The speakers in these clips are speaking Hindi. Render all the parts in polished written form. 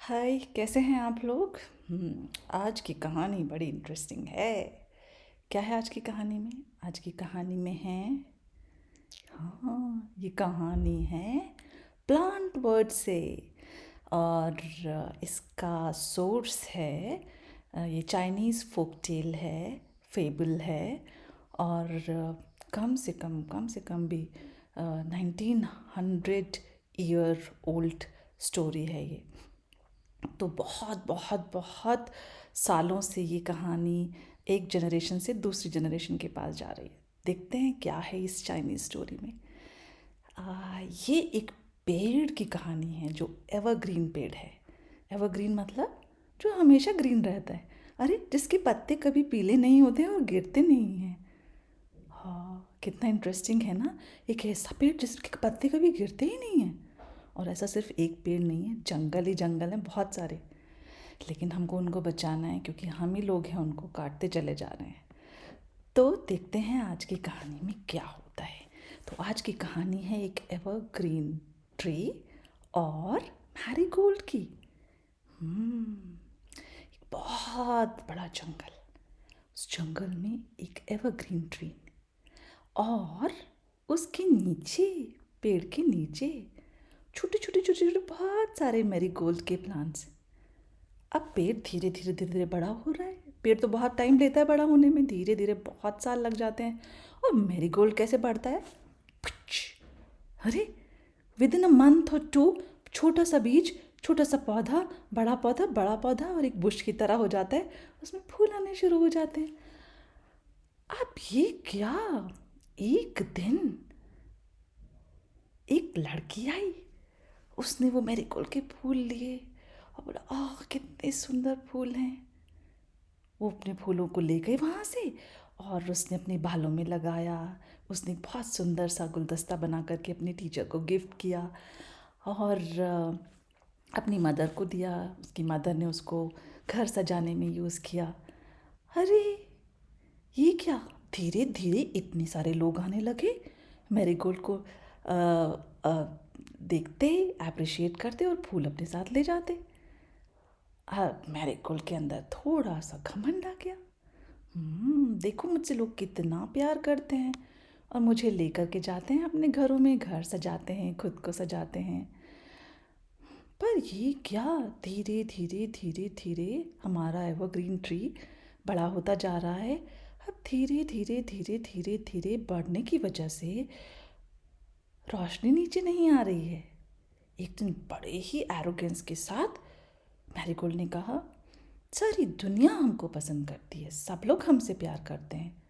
हाय, कैसे हैं आप लोग? आज की कहानी बड़ी इंटरेस्टिंग है। क्या है आज की कहानी में? आज की कहानी में है, हाँ, ये कहानी है प्लांट वर्ड से। और इसका सोर्स है, ये चाइनीज़ फोक टेल है, फेबल है। और कम से कम भी 1900 ओल्ड स्टोरी है ये। तो बहुत बहुत बहुत सालों से ये कहानी एक जनरेशन से दूसरी जनरेशन के पास जा रही है। देखते हैं क्या है इस चाइनीज़ स्टोरी में। ये एक पेड़ की कहानी है जो एवरग्रीन पेड़ है। एवरग्रीन मतलब जो हमेशा ग्रीन रहता है। अरे, जिसके पत्ते कभी पीले नहीं होते और गिरते नहीं हैं। हाँ, कितना इंटरेस्टिंग है ना। एक ऐसा पेड़ जिसके पत्ते कभी गिरते ही नहीं हैं। और ऐसा सिर्फ एक पेड़ नहीं है, जंगल ही जंगल हैं बहुत सारे। लेकिन हमको उनको बचाना है क्योंकि हम ही लोग हैं उनको काटते चले जा रहे हैं। तो देखते हैं आज की कहानी में क्या होता है। तो आज की कहानी है एक एवरग्रीन ट्री और मैरीगोल्ड की। एक बहुत बड़ा जंगल। उस जंगल में एक एवरग्रीन ट्री और उसके नीचे, पेड़ के नीचे, छोटे छोटे बहुत सारे मैरीगोल्ड के प्लांट्स। अब पेड़ धीरे धीरे धीरे धीरे बड़ा हो रहा है। पेड़ तो बहुत टाइम लेता है बड़ा होने में, धीरे धीरे बहुत साल लग जाते हैं। और मैरीगोल्ड कैसे बढ़ता है? अरे, विद इन अ मंथ और टू, छोटा सा बीज, छोटा सा पौधा, बड़ा पौधा और एक बुश की तरह हो जाता है। उसमें फूल आने शुरू हो जाते हैं। अब ये क्या, एक दिन एक लड़की आई। उसने वो मैरीगोल्ड के फूल लिए और बोला, आह कितने सुंदर फूल हैं। वो अपने फूलों को ले गई वहाँ से और उसने अपने बालों में लगाया। उसने एक बहुत सुंदर सा गुलदस्ता बना करके अपने टीचर को गिफ्ट किया और अपनी मदर को दिया। उसकी मदर ने उसको घर सजाने में यूज़ किया। अरे, ये क्या, धीरे धीरे इतने सारे लोग आने लगे मैरीगोल्ड को अ, अ, देखते, अप्रिशिएट करते और फूल अपने साथ ले जाते। मैरीगोल्ड के अंदर थोड़ा सा घमंड आ गया। देखो मुझसे लोग कितना प्यार करते हैं और मुझे लेकर के जाते हैं अपने घरों में, घर सजाते हैं, खुद को सजाते हैं। पर ये क्या, धीरे धीरे धीरे धीरे हमारा एवरग्रीन ट्री बड़ा होता जा रहा है। अब धीरे धीरे धीरे धीरे धीरे बढ़ने की वजह से रोशनी नीचे नहीं आ रही है। एक दिन बड़े ही एरोगेंस के साथ मैरीगोल्ड ने कहा, सारी दुनिया हमको पसंद करती है, सब लोग हमसे प्यार करते हैं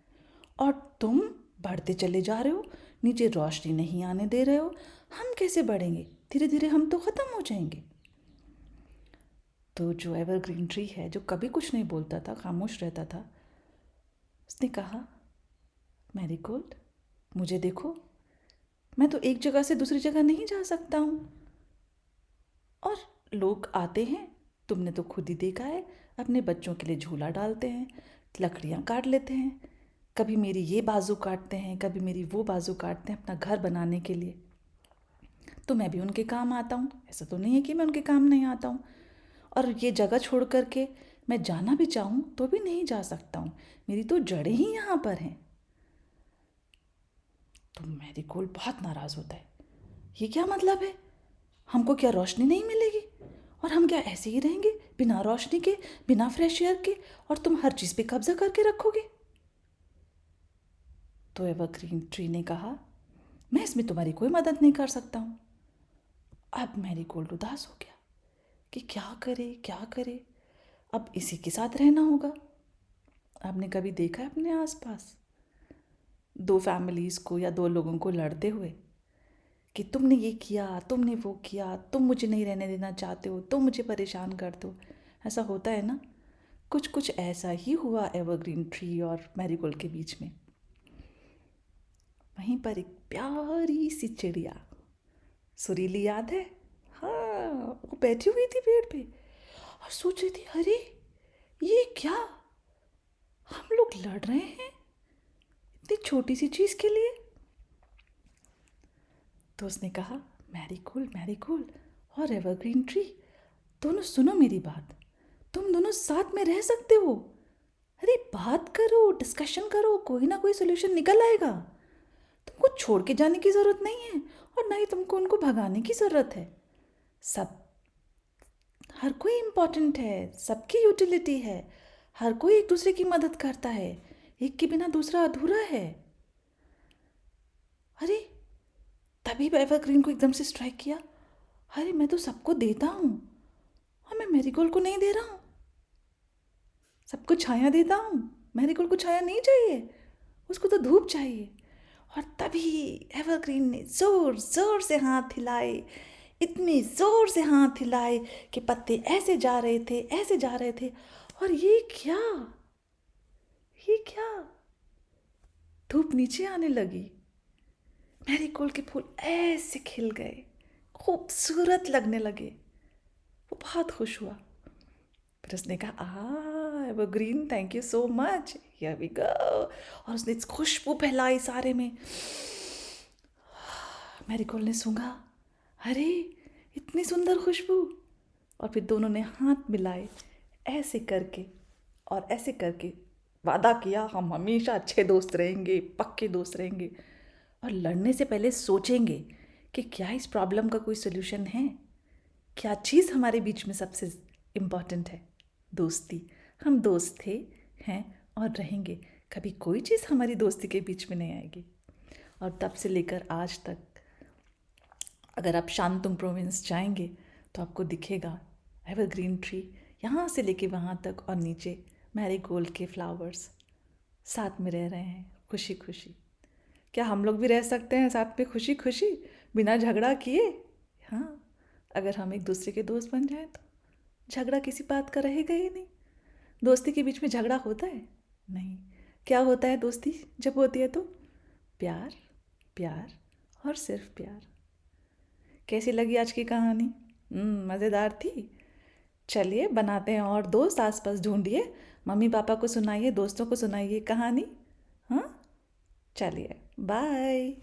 और तुम बढ़ते चले जा रहे हो, नीचे रोशनी नहीं आने दे रहे हो। हम कैसे बढ़ेंगे? धीरे धीरे हम तो ख़त्म हो जाएंगे। तो जो एवरग्रीन ट्री है, जो कभी कुछ नहीं बोलता था, खामोश रहता था, उसने कहा, मैरीगोल्ड मुझे देखो, मैं तो एक जगह से दूसरी जगह नहीं जा सकता हूँ। और लोग आते हैं, तुमने तो खुद ही देखा है, अपने बच्चों के लिए झूला डालते हैं, लकड़ियाँ काट लेते हैं, कभी मेरी ये बाजू काटते हैं, कभी मेरी वो बाजू काटते हैं अपना घर बनाने के लिए। तो मैं भी उनके काम आता हूँ, ऐसा तो नहीं है कि मैं उनके काम नहीं आता हूँ। और ये जगह छोड़ करके मैं जाना भी चाहूँ तो भी नहीं जा सकता हूँ, मेरी तो जड़ें ही यहाँ पर हैं। तो मैरीगोल्ड बहुत नाराज़ होता है। ये क्या मतलब है? हमको क्या रोशनी नहीं मिलेगी? और हम क्या ऐसे ही रहेंगे बिना रोशनी के, बिना फ्रेश एयर के, और तुम हर चीज़ पे कब्जा करके रखोगे? तो एवरग्रीन ट्री ने कहा, मैं इसमें तुम्हारी कोई मदद नहीं कर सकता हूँ। अब मैरीगोल्ड उदास हो गया कि क्या करे क्या करे। अब इसी के साथ रहना होगा। आपने कभी देखा है अपने आसपास दो फैमिलीज़ को या दो लोगों को लड़ते हुए कि तुमने ये किया, तुमने वो किया, तुम मुझे नहीं रहने देना चाहते हो, तुम मुझे परेशान करते हो? ऐसा होता है ना। कुछ कुछ ऐसा ही हुआ एवरग्रीन ट्री और मैरीगोल्ड के बीच में। वहीं पर एक प्यारी सी चिड़िया, सुरीली, याद है? हाँ, वो बैठी हुई थी पेड़ पे और सोच रही थी, अरे ये क्या, हम लोग लड़ रहे हैं इतनी छोटी सी चीज़ के लिए। तो उसने कहा, मैरीगोल्ड मैरीगोल्ड और एवरग्रीन ट्री, दोनों सुनो मेरी बात, तुम दोनों साथ में रह सकते हो। अरे बात करो, डिस्कशन करो, कोई ना कोई सोल्यूशन निकल आएगा। तुमको छोड़ के जाने की ज़रूरत नहीं है और ना ही तुमको उनको भगाने की ज़रूरत है। सब, हर कोई इम्पोर्टेंट है, सबकी यूटिलिटी है, हर कोई एक दूसरे की मदद करता है, एक के बिना दूसरा अधूरा है। अरे तभी एवरग्रीन को एकदम से स्ट्राइक किया, अरे मैं तो सबको देता हूँ और मैं मैरीगोल्ड को नहीं दे रहा हूँ। सबको छाया देता हूँ, मैरीगोल्ड को छाया नहीं चाहिए, उसको तो धूप चाहिए। और तभी एवरग्रीन ने ज़ोर ज़ोर से हाथ हिलाए, इतने ज़ोर से हाथ हिलाए कि पत्ते ऐसे जा रहे थे, ऐसे जा रहे थे। और ये क्या, ये क्या, धूप नीचे आने लगी, मैरीगोल्ड के फूल ऐसे खिल गए, खूबसूरत लगने लगे। वो बहुत खुश हुआ। फिर उसने कहा evergreen thank you so much, here we go. और उसने खुशबू फैलाई सारे में। मैरीगोल्ड ने सूंघा, अरे इतनी सुंदर खुशबू। और फिर दोनों ने हाथ मिलाए ऐसे करके, और ऐसे करके वादा किया हम हमेशा अच्छे दोस्त रहेंगे, पक्के दोस्त रहेंगे, और लड़ने से पहले सोचेंगे कि क्या इस प्रॉब्लम का कोई सोल्यूशन है, क्या चीज़ हमारे बीच में सबसे इम्पॉर्टेंट है। दोस्ती, हम दोस्त थे, हैं और रहेंगे, कभी कोई चीज़ हमारी दोस्ती के बीच में नहीं आएगी। और तब से लेकर आज तक अगर आप शांतुंग प्रोविंस जाएंगे तो आपको दिखेगा एवरग्रीन ट्री, यहाँ से लेके वहाँ तक, और नीचे मैरीगोल्ड के फ्लावर्स साथ में रह रहे हैं खुशी खुशी। क्या हम लोग भी रह सकते हैं साथ में खुशी खुशी, बिना झगड़ा किए? हाँ, अगर हम एक दूसरे के दोस्त बन जाएं तो झगड़ा किसी बात का रहेगा ही नहीं। दोस्ती के बीच में झगड़ा होता है? नहीं। क्या होता है दोस्ती जब होती है तो? प्यार, प्यार और सिर्फ प्यार। कैसी लगी आज की कहानी? मज़ेदार थी। चलिए बनाते हैं और दोस्त, आसपास ढूंढिए, मम्मी पापा को सुनाइए, दोस्तों को सुनाइए कहानी। हाँ, चलिए बाय।